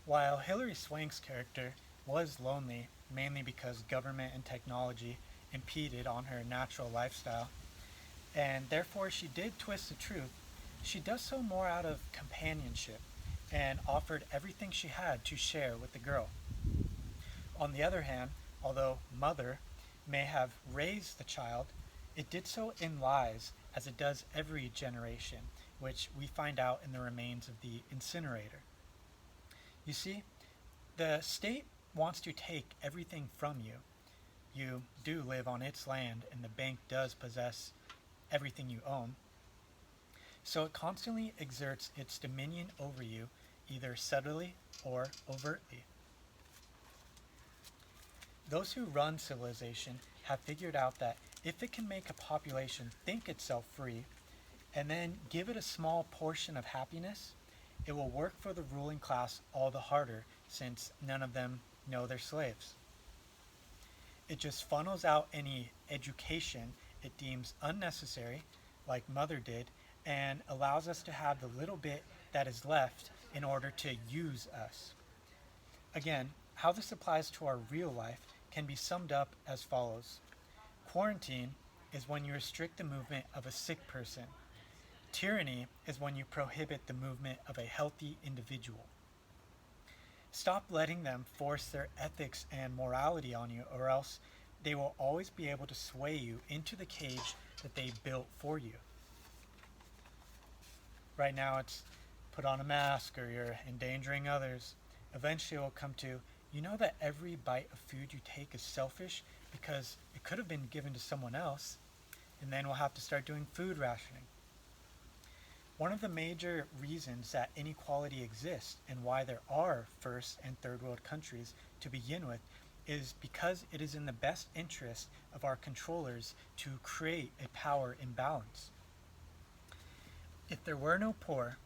While Hilary Swank's character was lonely, mainly because government and technology impeded on her natural lifestyle, and therefore she did twist the truth, she does so more out of companionship and offered everything she had to share with the girl. On the other hand, although Mother may have raised the child, it did so in lies, as it does every generation, which we find out in the remains of the incinerator. You see, the state wants to take everything from you. You do live on its land, and the bank does possess everything you own. So it constantly exerts its dominion over you, either subtly or overtly. Those who run civilization have figured out that if it can make a population think itself free, and then give it a small portion of happiness, it will work for the ruling class all the harder since none of them know they're slaves. It just funnels out any education it deems unnecessary, like Mother did, and allows us to have the little bit that is left in order to use us. Again, how this applies to our real life can be summed up as follows. Quarantine is when you restrict the movement of a sick person. Tyranny is when you prohibit the movement of a healthy individual. Stop letting them force their ethics and morality on you, or else they will always be able to sway you into the cage that they built for you. Right now it's put on a mask or you're endangering others. Eventually it will come to, you know that every bite of food you take is selfish because it could have been given to someone else, and then we'll have to start doing food rationing. One of the major reasons that inequality exists and why there are first and third world countries to begin with is because it is in the best interest of our controllers to create a power imbalance. If there were no poor,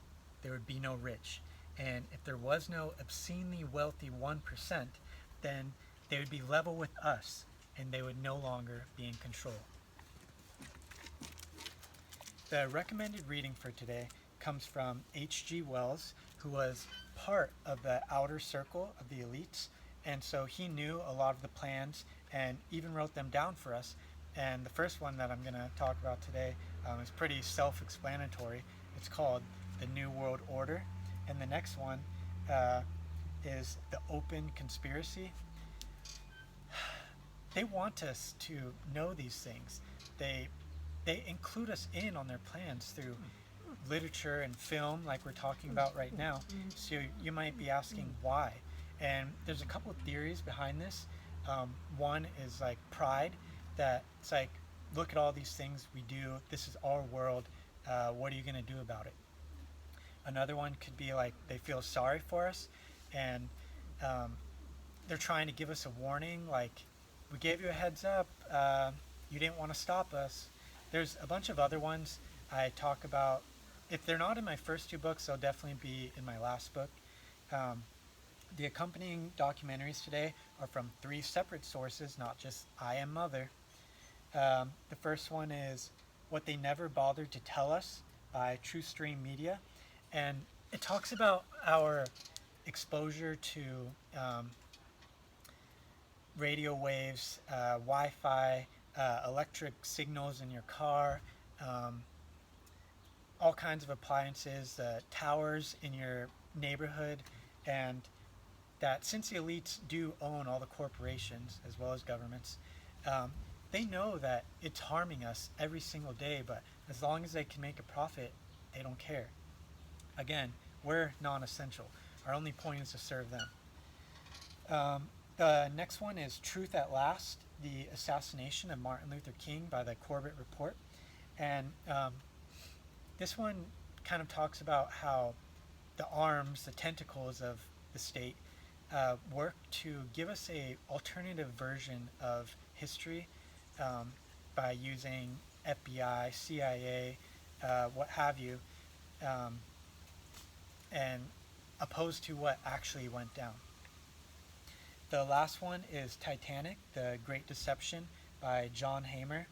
there would be no rich. And if there was no obscenely wealthy 1%, then they would be level with us and they would no longer be in control. The recommended reading for today comes from H.G.Wells, who was part of the outer circle of the elites, and so he knew a lot of the plans and even wrote them down for us. And the first one that I'm going to talk about today is pretty self-explanatory. It's called The New World Order, and the next one is The Open Conspiracy. They want us to know these things. They include us in on their plans through literature and film, like we're talking about right now. So you might be asking why. And there's a couple of theories behind this. One is like pride, that it's like, look at all these things we do. This is our world. What are you going to do about it? Another one could be like they feel sorry for us, and they're trying to give us a warning, like, we gave you a heads up. You didn't want to stop us. There's a bunch of other ones I talk about. If they're not in my first two books, they'll definitely be in my last book. The accompanying documentaries today are from three separate sources, not just I Am Mother. The first one is What They Never Bothered to Tell Us by Truthstream Media. And it talks about our exposure to radio waves, Wi-Fi, electric signals in your car, all kinds of appliances, towers in your neighborhood, and that since the elites do own all the corporations as well as governments, they know that it's harming us every single day, but as long as they can make a profit, they don't care. Again, we're non-essential. Our only point is to serve them. The next one is Truth at Last, the assassination of Martin Luther King by the Corbett Report. And this one kind of talks about how the arms, the tentacles of the state work to give us a alternative version of history by using FBI, CIA, what have you, and opposed to what actually went down. The last one is Titanic, The Great Deception by John Hamer.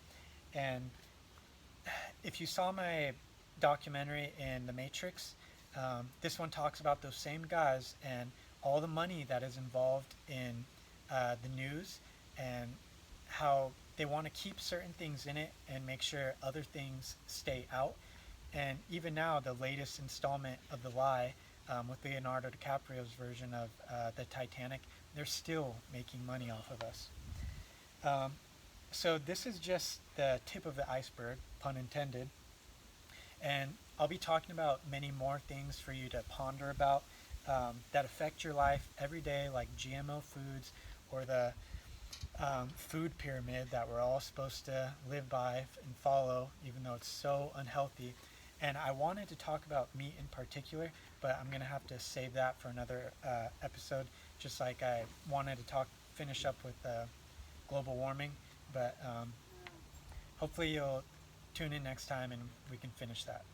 And if you saw my documentary in The Matrix, this one talks about those same guys and all the money that is involved in the news, and how they want to keep certain things in it and make sure other things stay out. And even now, the latest installment of The Lie, with Leonardo DiCaprio's version of the Titanic, they're still making money off of us. So this is just the tip of the iceberg, pun intended. And I'll be talking about many more things for you to ponder about, that affect your life every day, like GMO foods, or the food pyramid that we're all supposed to live by and follow, even though it's so unhealthy. And I wanted to talk about meat in particular, but I'm going to have to save that for another episode, just like I wanted to finish up with global warming. But hopefully you'll tune in next time and we can finish that.